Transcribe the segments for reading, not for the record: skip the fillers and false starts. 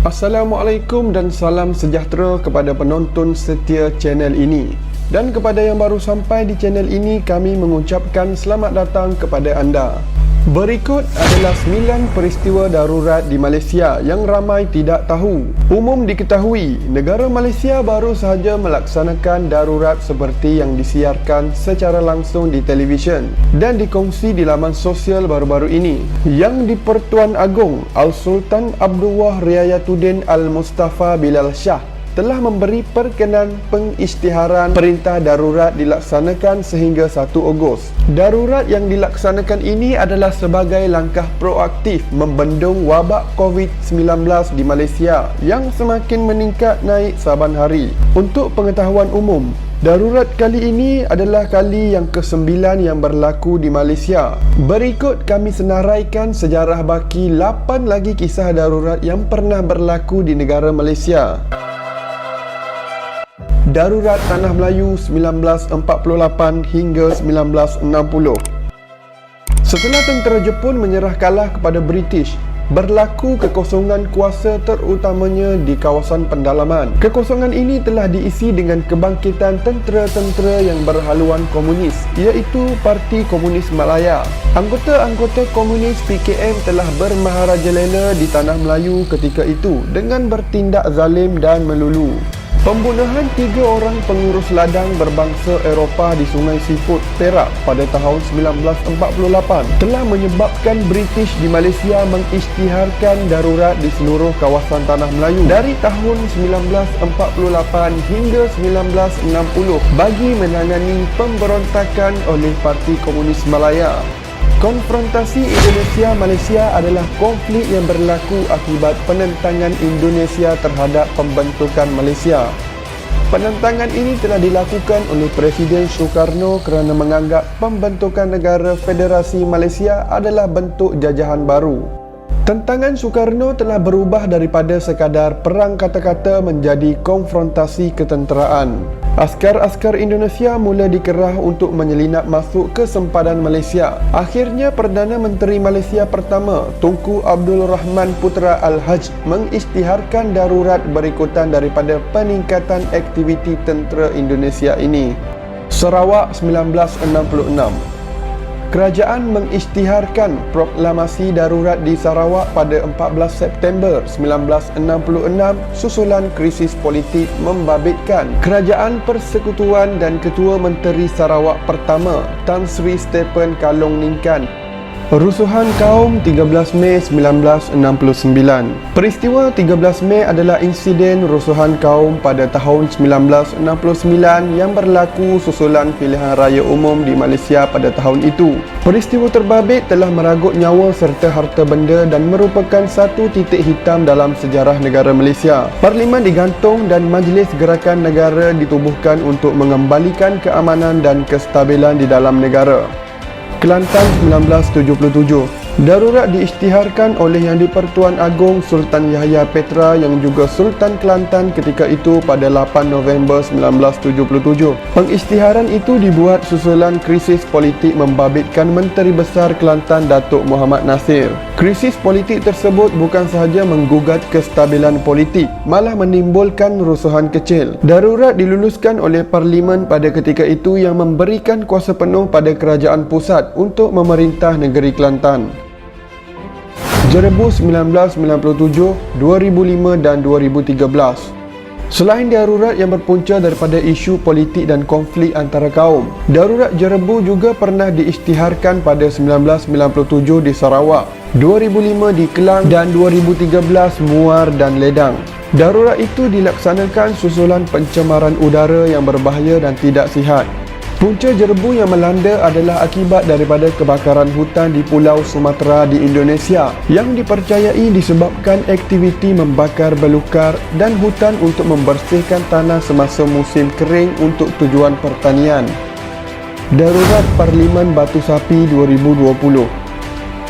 Assalamualaikum dan salam sejahtera kepada penonton setia channel ini. Dan kepada yang baru sampai di channel ini, kami mengucapkan selamat datang kepada anda. Berikut adalah 9 peristiwa darurat di Malaysia yang ramai tidak tahu. Umum diketahui, negara Malaysia baru sahaja melaksanakan darurat seperti yang disiarkan secara langsung di televisyen dan dikongsi di laman sosial baru-baru ini. Yang di-Pertuan Agong Al-Sultan Abdullah Riayatuddin Al-Mustafa Bilal Shah telah memberi perkenan pengisytiharan perintah darurat dilaksanakan sehingga 1 Ogos. Darurat yang dilaksanakan ini adalah sebagai langkah proaktif membendung wabak COVID-19 di Malaysia yang semakin meningkat naik saban hari. Untuk pengetahuan umum, darurat kali ini adalah kali yang ke-9 yang berlaku di Malaysia. Berikut kami senaraikan sejarah baki 8 lagi kisah darurat yang pernah berlaku di negara Malaysia. Darurat Tanah Melayu 1948 hingga 1960. Setelah tentera Jepun menyerah kalah kepada British, berlaku kekosongan kuasa terutamanya di kawasan pendalaman. Kekosongan ini telah diisi dengan kebangkitan tentera-tentera yang berhaluan komunis, iaitu Parti Komunis Malaya. Anggota-anggota komunis PKM telah bermaharajalela di Tanah Melayu ketika itu dengan bertindak zalim dan melulu. Pembunuhan 3 orang pengurus ladang berbangsa Eropah di Sungai Siput, Perak pada tahun 1948 telah menyebabkan British di Malaysia mengisytiharkan darurat di seluruh kawasan Tanah Melayu dari tahun 1948 hingga 1960 bagi menangani pemberontakan oleh Parti Komunis Malaya. Konfrontasi Indonesia-Malaysia adalah konflik yang berlaku akibat penentangan Indonesia terhadap pembentukan Malaysia. Penentangan ini telah dilakukan oleh Presiden Soekarno kerana menganggap pembentukan negara Federasi Malaysia adalah bentuk jajahan baru. Tentangan Soekarno telah berubah daripada sekadar perang kata-kata menjadi konfrontasi ketenteraan. Askar-askar Indonesia mula dikerah untuk menyelinap masuk ke sempadan Malaysia. Akhirnya Perdana Menteri Malaysia pertama, Tunku Abdul Rahman Putra Al-Haj, mengisytiharkan darurat berikutan daripada peningkatan aktiviti tentera Indonesia ini. Sarawak 1966. Kerajaan mengisytiharkan proklamasi darurat di Sarawak pada 14 September 1966 susulan krisis politik membabitkan Kerajaan Persekutuan dan Ketua Menteri Sarawak pertama, Tan Sri Stephen Kalong Ningkan. Rusuhan kaum 13 Mei 1969. Peristiwa 13 Mei adalah insiden rusuhan kaum pada tahun 1969 yang berlaku susulan pilihan raya umum di Malaysia pada tahun itu. Peristiwa terbabit telah meragut nyawa serta harta benda dan merupakan satu titik hitam dalam sejarah negara Malaysia. Parlimen digantung dan Majlis Gerakan Negara ditubuhkan untuk mengembalikan keamanan dan kestabilan di dalam negara. Kelantan 1977. Darurat diisytiharkan oleh Yang di-Pertuan Agong Sultan Yahya Petra yang juga Sultan Kelantan ketika itu pada 8 November 1977. Pengisytiharan itu dibuat susulan krisis politik membabitkan Menteri Besar Kelantan Datuk Muhammad Nasir. Krisis politik tersebut bukan sahaja menggugat kestabilan politik, malah menimbulkan rusuhan kecil. Darurat diluluskan oleh Parlimen pada ketika itu yang memberikan kuasa penuh pada kerajaan pusat untuk memerintah negeri Kelantan. Jerebu 1997, 2005 dan 2013. Selain darurat yang berpunca daripada isu politik dan konflik antara kaum, darurat Jerebu juga pernah diisytiharkan pada 1997 di Sarawak, 2005 di Kelang dan 2013 Muar dan Ledang. Darurat itu dilaksanakan susulan pencemaran udara yang berbahaya dan tidak sihat. Punca Jerebu yang melanda adalah akibat daripada kebakaran hutan di Pulau Sumatera di Indonesia yang dipercayai disebabkan aktiviti membakar belukar dan hutan untuk membersihkan tanah semasa musim kering untuk tujuan pertanian. Darurat Parlimen Batu Sapi 2020.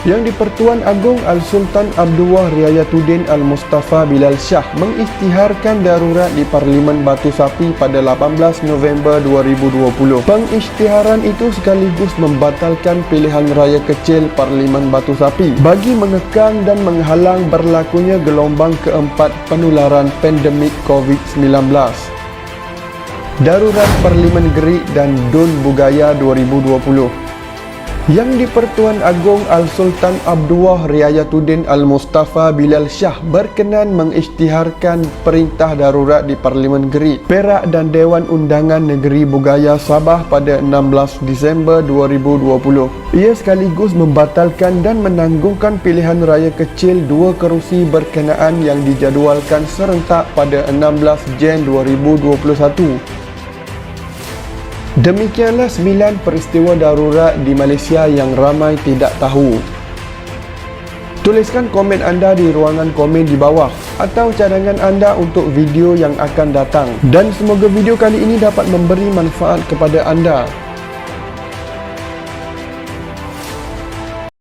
Yang di-Pertuan Agong Al-Sultan Abdullah Riayatuddin Al-Mustafa Bilal Shah mengisytiharkan darurat di Parlimen Batu Sapi pada 18 November 2020. Pengisytiharan itu sekaligus membatalkan pilihan raya kecil Parlimen Batu Sapi bagi mengekang dan menghalang berlakunya gelombang keempat penularan pandemik COVID-19. Darurat Parlimen Gerik dan Dun Bugaya 2020. Yang di-Pertuan Agong Al-Sultan Abdullah Riayatuddin Al-Mustafa Bilal Shah berkenan mengisytiharkan perintah darurat di Parlimen Gerik, Perak dan Dewan Undangan Negeri Bugaya Sabah pada 16 Disember 2020. Ia sekaligus membatalkan dan menanggungkan pilihan raya kecil 2 kerusi berkenaan yang dijadualkan serentak pada 16 Jan 2021. Demikianlah 9 peristiwa darurat di Malaysia yang ramai tidak tahu. Tuliskan komen anda di ruangan komen di bawah atau cadangan anda untuk video yang akan datang. Dan semoga video kali ini dapat memberi manfaat kepada anda.